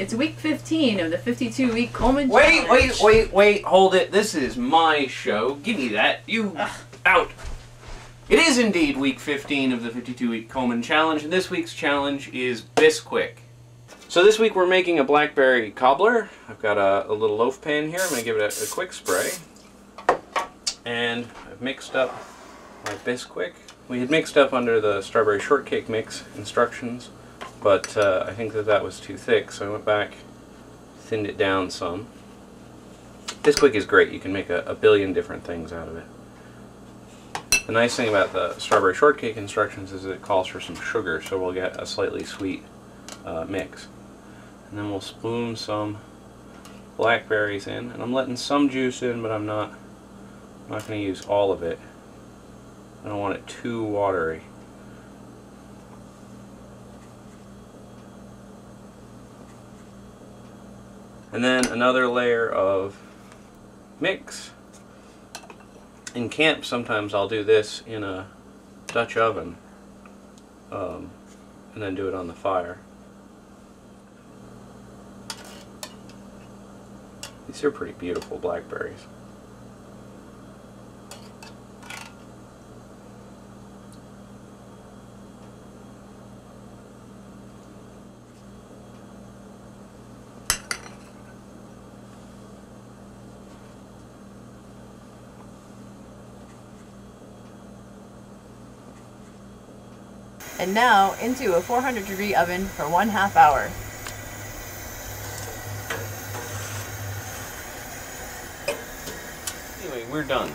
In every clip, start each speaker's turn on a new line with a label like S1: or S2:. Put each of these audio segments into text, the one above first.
S1: It's week 15 of the 52-week Coleman challenge.
S2: Wait, hold it. This is my show. Give me that. You, out. It is indeed week 15 of the 52-week Coleman challenge, and this week's challenge is Bisquick. So this week we're making a Blackberry Cobbler. I've got a little loaf pan here. I'm going to give it a quick spray. And I've mixed up my Bisquick. We had mixed up under the strawberry shortcake mix instructions, but I think that was too thick, so I went back, thinned it down some. Bisquick is great. You can make a billion different things out of it. The nice thing about the strawberry shortcake instructions is it calls for some sugar, so we'll get a slightly sweet mix. And then we'll spoon some blackberries in, and I'm letting some juice in, but I'm not going to use all of it. I don't want it too watery. And then another layer of mix. In camp, sometimes I'll do this in a Dutch oven and then do it on the fire. These are pretty beautiful blackberries.
S1: And now into a 400-degree oven for 1/2 hour.
S2: Anyway, we're done.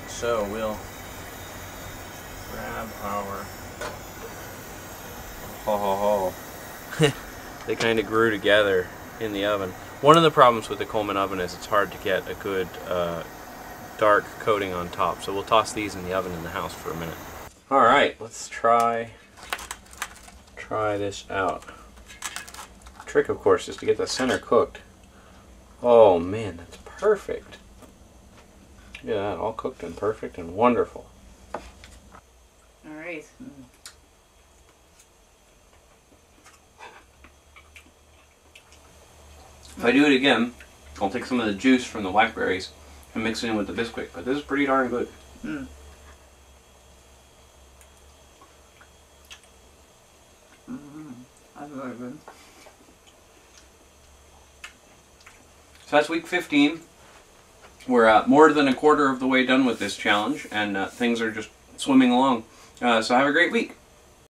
S2: So we'll grab our... They kind of grew together in the oven. One of the problems with the Coleman oven is it's hard to get a good dark coating on top. So we'll toss these in the oven in the house for a minute. Alright, let's try this out. The trick, of course, is to get the center cooked. Oh man, that's perfect. Look at that, all cooked and perfect and wonderful.
S1: Alright.
S2: If I do it again, I'll take some of the juice from the blackberries and mix it in with the Bisquick, but this is pretty darn good.
S1: That's really good.
S2: So that's week 15. We're more than a quarter of the way done with this challenge, and things are just swimming along. So have a great week.